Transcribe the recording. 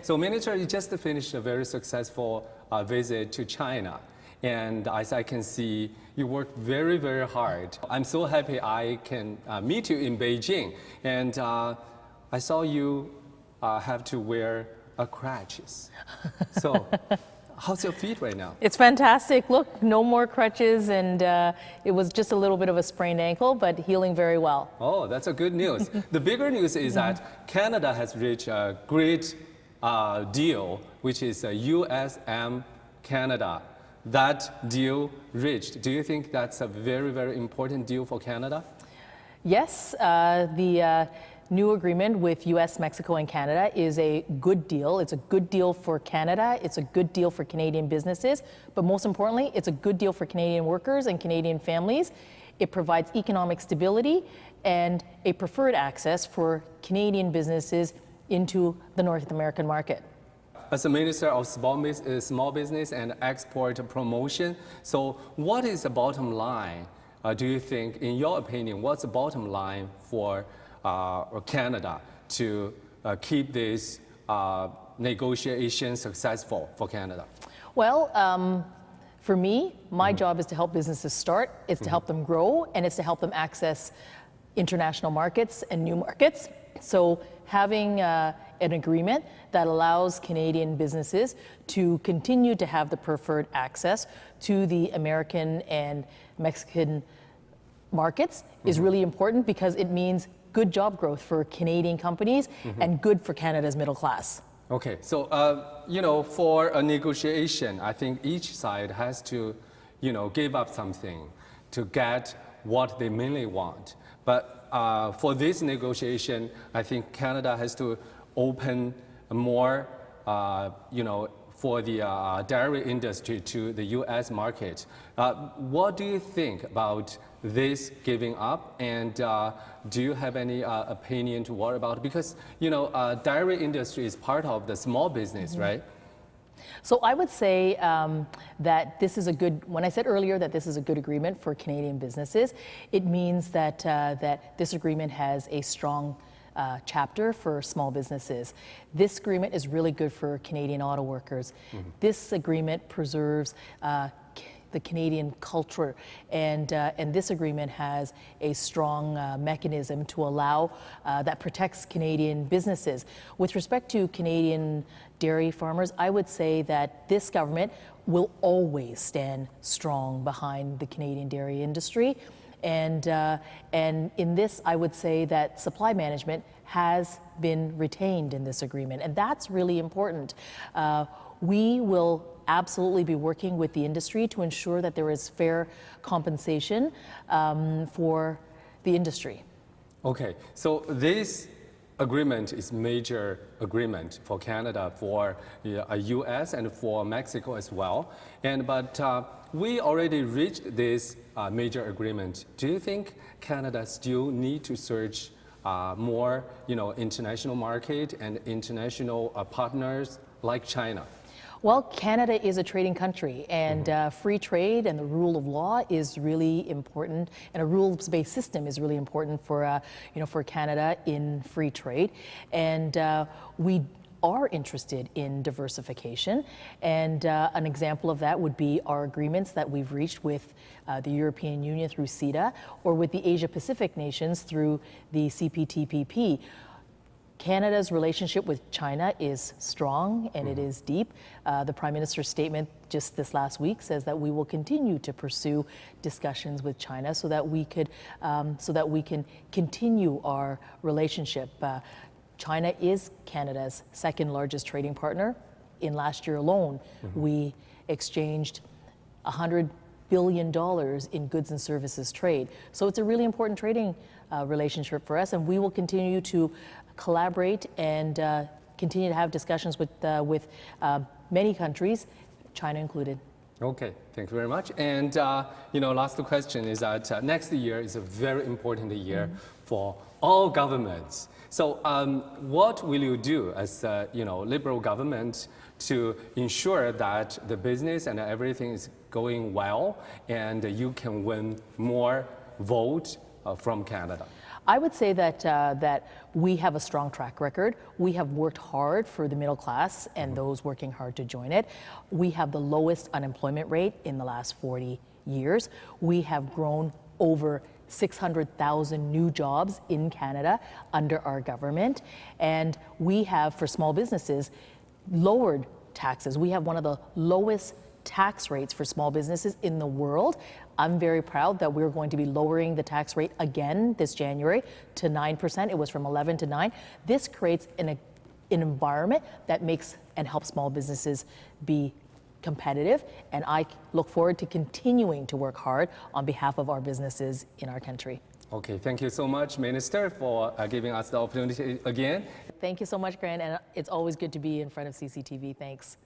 So Minister, you just finished a very successful visit to China. And as I can see, you work very, very hard. I'm so happy I can meet you in Beijing. And I saw you have to wear crutches. So how's your feet right now? It's fantastic. Look, no more crutches, and it was just a little bit of a sprained ankle, but healing very well. Oh, that's a good news. The bigger news is that Canada has reached a great deal, which is USM-Canada. That deal reached. Do you think that's a very, very important deal for Canada? Yes, the new agreement with US, Mexico, and Canada is a good deal. It's a good deal for Canada. It's a good deal for Canadian businesses. But most importantly, it's a good deal for Canadian workers and Canadian families. It provides economic stability and a preferred access for Canadian businesses into the North American market. As a Minister of Small Business and Export Promotion, so what is the bottom line, do you think, in your opinion, what's the bottom line for Canada to keep this negotiation successful for Canada? Well, for me, my job is to help businesses start, it's to help them grow, and it's to help them access international markets and new markets. So having an agreement that allows Canadian businesses to continue to have the preferred access to the American and Mexican markets is really important because it means good job growth for Canadian companies and good for Canada's middle class. Okay, so you know, for a negotiation, I think each side has to, you know, give up something to get what they mainly want. But for this negotiation, I think Canada has to open more, you know, for the dairy industry to the U.S. market. What do you think about this giving up? And do you have any opinion to what about? Because, you know, dairy industry is part of the small business, right? So I would say that this is a good, when I said earlier that this is a good agreement for Canadian businesses, it means that, that this agreement has a strong chapter for small businesses. This agreement is really good for Canadian auto workers. This agreement preserves the Canadian culture, and this agreement has a strong mechanism to allow that protects Canadian businesses. With respect to Canadian dairy farmers, I would say that this government will always stand strong behind the Canadian dairy industry. And in this, I would say that supply management has been retained in this agreement, and that's really important. We will absolutely be working with the industry to ensure that there is fair compensation for the industry. Okay, so this agreement is major agreement for Canada, for U.S. and for Mexico as well. But we already reached this major agreement. Do you think Canada still need to search more, you know, international market and international partners like China? Well, Canada is a trading country, and free trade and the rule of law is really important, and a rules-based system is really important for, you know, for Canada in free trade. And we are interested in diversification, and an example of that would be our agreements that we've reached with the European Union through CETA, or with the Asia-Pacific nations through the CPTPP. Canada's relationship with China is strong and it is deep. The Prime Minister's statement just this last week says that we will continue to pursue discussions with China so that we can continue our relationship. China is Canada's second largest trading partner. In last year alone, we exchanged $100 billion in goods and services trade. So it's a really important trading relationship for us, and we will continue to collaborate and continue to have discussions with many countries, China included. Okay, thank you very much. And you know, last question is that next year is a very important year for all governments. So what will you do as you know, Liberal government to ensure that the business and everything is going well and you can win more votes from Canada? I would say that we have a strong track record. We have worked hard for the middle class and those working hard to join it. We have the lowest unemployment rate in the last 40 years. We have grown over 600,000 new jobs in Canada under our government. And we have, for small businesses, lowered taxes. We have one of the lowest tax rates for small businesses in the world. I'm very proud that we're going to be lowering the tax rate again this January to 9%. It was from 11 to 9. This creates an environment that makes and helps small businesses be competitive, and I look forward to continuing to work hard on behalf of our businesses in our country. Okay, thank you so much, Minister, for giving us the opportunity again. Thank you so much, Grant, and it's always good to be in front of CCTV. Thanks.